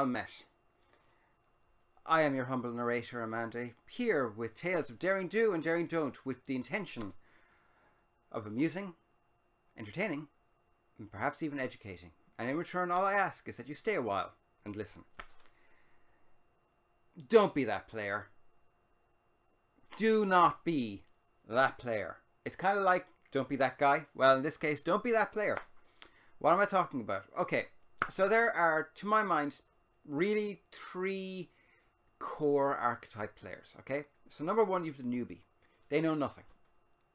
well met. I am your humble narrator, Amanda, here with tales of daring do and daring don't, with the intention of amusing, entertaining, and perhaps even educating. And in return, all I ask is that you stay a while and listen. Don't be that player. Do not be that player. It's kind of like, don't be that guy. Well, in this case, don't be that player. What am I talking about? Okay, so there are, to my mind, really three core archetype players, okay? So number one, you have the newbie. They know nothing.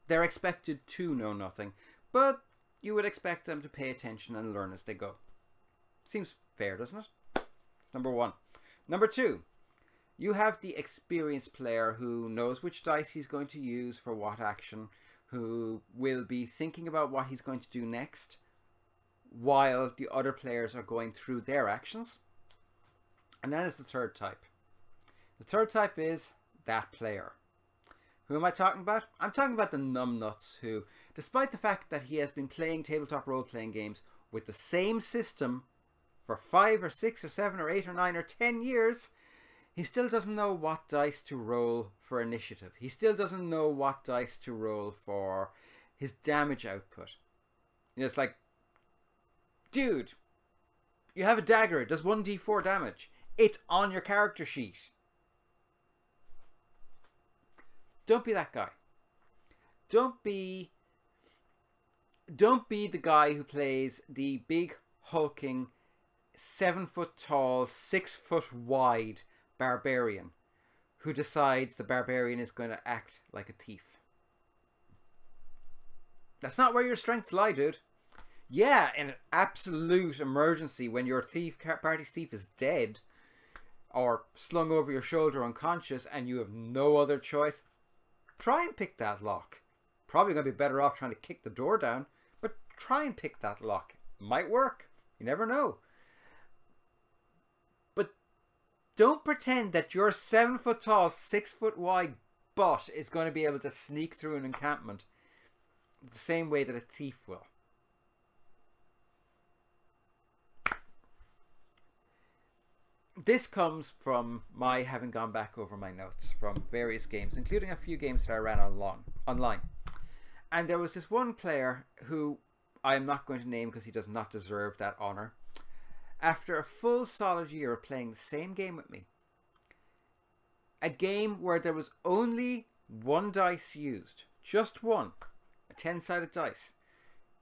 They're expected to know nothing, but you would expect them to pay attention and learn as they go. Seems fair, doesn't it? That's number one. Number two, you have the experienced player who knows which dice he's going to use for what action, who will be thinking about what he's going to do next while the other players are going through their actions. And that is the third type. The third type is that player. Who am I talking about? I'm talking about the numbnuts who, despite the fact that he has been playing tabletop role-playing games with the same system for 5 or 6 or 7 or 8 or 9 or 10 years, he still doesn't know what dice to roll for initiative. He still doesn't know what dice to roll for his damage output. You know, it's like, dude, you have a dagger. It does 1d4 damage. It's on your character sheet. Don't be that guy. Don't be the guy who plays the big hulking 7 foot tall, 6 foot wide barbarian who decides the barbarian is going to act like a thief. That's not where your strengths lie, dude. Yeah, in an absolute emergency when your party thief is dead or slung over your shoulder unconscious and you have no other choice, try and pick that lock. Probably going to be better off trying to kick the door down, but try and pick that lock. Might work. You never know. But don't pretend that your 7 foot tall, 6 foot wide butt is going to be able to sneak through an encampment the same way that a thief will. This comes from my having gone back over my notes from various games, including a few games that I ran online. And there was this one player who I am not going to name because he does not deserve that honor. After a full solid year of playing the same game with me, a game where there was only one dice used, just one, a 10-sided dice.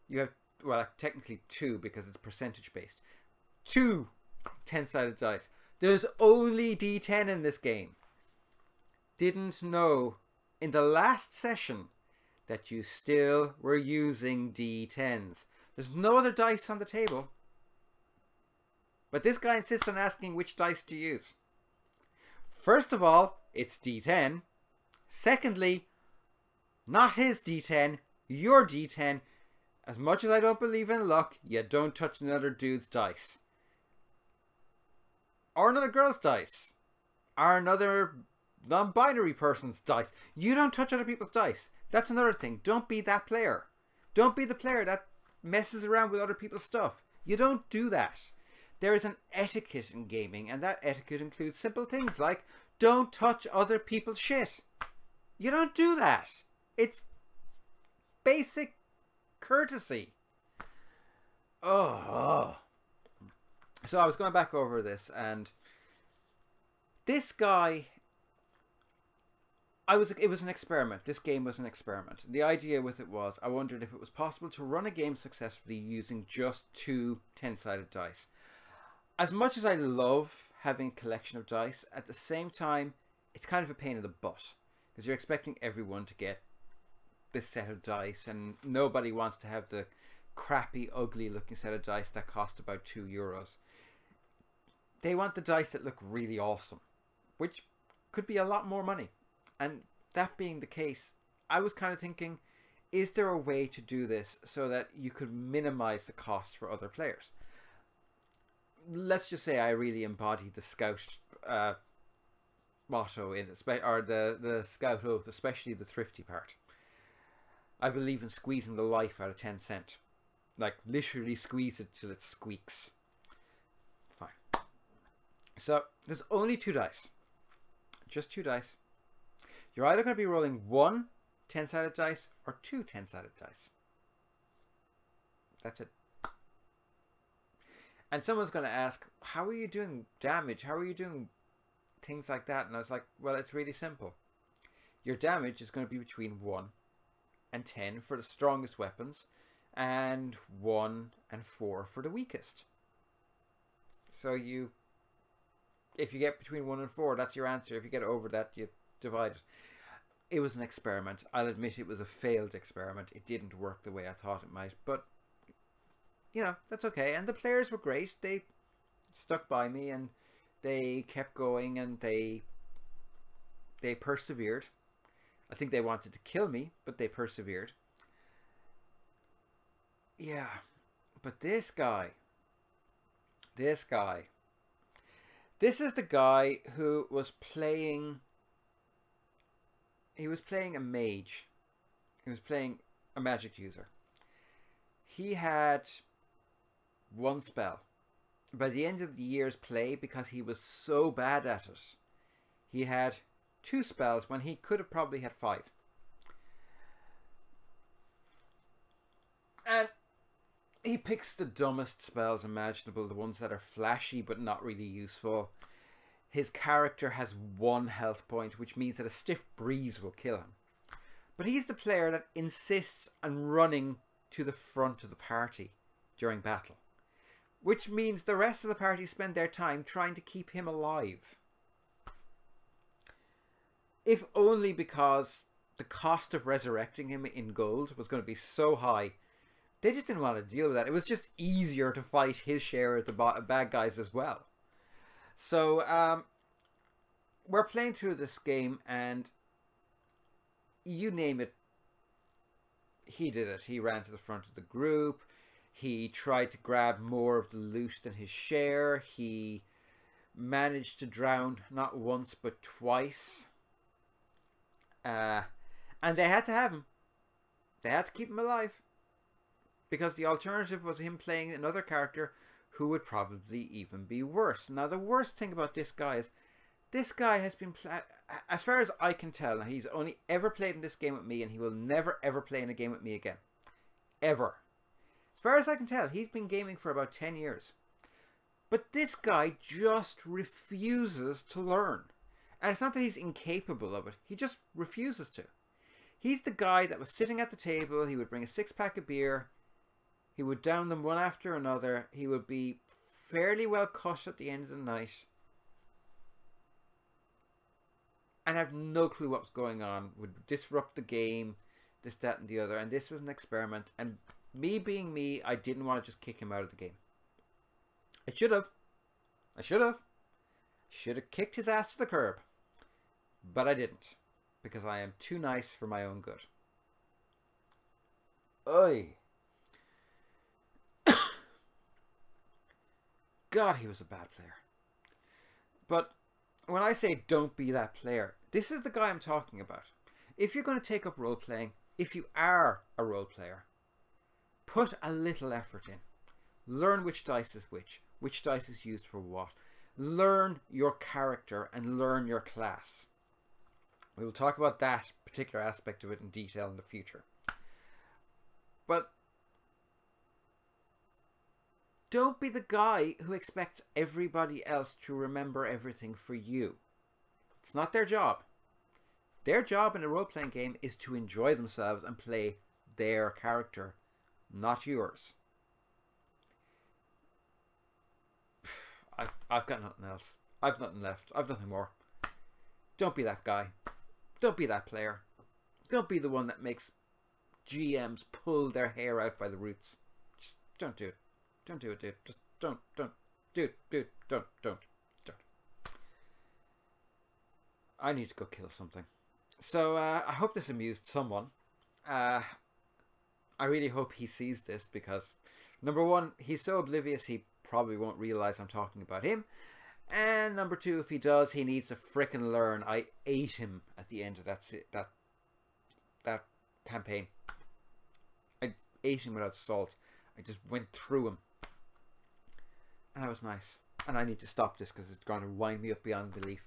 You have, well, technically two because it's percentage based. Two 10-sided dice. There's only D10 in this game. Didn't know in the last session that you still were using D10s. There's no other dice on the table. But this guy insists on asking which dice to use. First of all, it's D10. Secondly, not his D10, your D10. As much as I don't believe in luck, you don't touch another dude's dice. Or another girl's dice. Or another non-binary person's dice. You don't touch other people's dice. That's another thing. Don't be that player. Don't be the player that messes around with other people's stuff. You don't do that. There is an etiquette in gaming, and that etiquette includes simple things like don't touch other people's shit. You don't do that. It's basic courtesy. Oh. So I was going back over this, and this guy, it was an experiment. This game was an experiment. The idea with it was, I wondered if it was possible to run a game successfully using just two 10-sided dice. As much as I love having a collection of dice, at the same time, it's kind of a pain in the butt. Because you're expecting everyone to get this set of dice, and nobody wants to have the crappy, ugly looking set of dice that cost about €2. They want the dice that look really awesome, which could be a lot more money. And that being the case, I was kind of thinking, is there a way to do this so that you could minimize the cost for other players? Let's just say I really embodied the Scout motto in or the Scout oath, especially the thrifty part. I believe in squeezing the life out of 10 cent. Like, literally squeeze it till it squeaks. Fine. So there's only 2 dice. Just 2 dice. You're either going to be rolling 1 10-sided dice or 2 10-sided dice. That's it. And someone's going to ask, how are you doing damage? How are you doing things like that? And I was like, well, it's really simple. Your damage is going to be between 1 and 10 for the strongest weapons, and 1 and 4 for the weakest. So if you get between 1 and 4, that's your answer. If you get over that, you divide it. It was an experiment. I'll admit it was a failed experiment. It didn't work the way I thought it might, but you know, that's okay. And the players were great. They stuck by me and they kept going and they persevered. I think they wanted to kill me, but they persevered. Yeah, but this guy, this is the guy who was playing, he was playing a mage. He was playing a magic user. He had 1 spell. By the end of the year's play, because he was so bad at it, he had 2 spells when he could have probably had 5. And he picks the dumbest spells imaginable, the ones that are flashy but not really useful. His character has 1 health point, which means that a stiff breeze will kill him. But he's the player that insists on running to the front of the party during battle, which means the rest of the party spend their time trying to keep him alive. If only because the cost of resurrecting him in gold was going to be so high, they just didn't want to deal with that. It was just easier to fight his share of the bad guys as well. So we're playing through this game, and you name it, he did it. He ran to the front of the group. He tried to grab more of the loot than his share. He managed to drown not once but twice. And they had to have him. They had to keep him alive. Because the alternative was him playing another character who would probably even be worse. Now, the worst thing about this guy is, this guy has been, as far as I can tell, he's only ever played in this game with me, and he will never ever play in a game with me again. Ever. As far as I can tell, he's been gaming for about 10 years. But this guy just refuses to learn. And it's not that he's incapable of it. He just refuses to. He's the guy that was sitting at the table. He would bring a 6-pack of beer. He would down them one after another. He would be fairly well cut at the end of the night. And have no clue what was going on. Would disrupt the game. This, that, and the other. And this was an experiment. And me being me, I didn't want to just kick him out of the game. I should have. I should have. Should have kicked his ass to the curb. But I didn't. Because I am too nice for my own good. Oi. God, he was a bad player. But when I say don't be that player, this is the guy I'm talking about. If you're going to take up role-playing, if you are a role player, put a little effort in. Learn which dice is which dice is used for what. Learn your character and learn your class. We will talk about that particular aspect of it in detail in the future. But don't be the guy who expects everybody else to remember everything for you. It's not their job. Their job in a role-playing game is to enjoy themselves and play their character, not yours. I've got nothing else. I've nothing left. I've nothing more. Don't be that guy. Don't be that player. Don't be the one that makes GMs pull their hair out by the roots. Just don't do it. Don't do it, dude. Just don't. Dude, don't. I need to go kill something. So, I hope this amused someone. I really hope he sees this because, number one, he's so oblivious he probably won't realize I'm talking about him. And number two, if he does, he needs to frickin' learn. I ate him at the end of that campaign. I ate him without salt. I just went through him. And that was nice. and I need to stop this because it's going to wind me up beyond belief.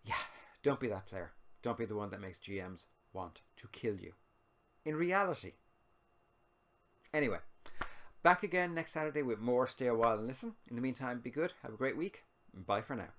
Yeah, don't be that player. Don't be the one that makes GMs want to kill you. In reality. Anyway, back again next Saturday with more Stay a While and Listen. In the meantime, be good. Have a great week. Bye for now.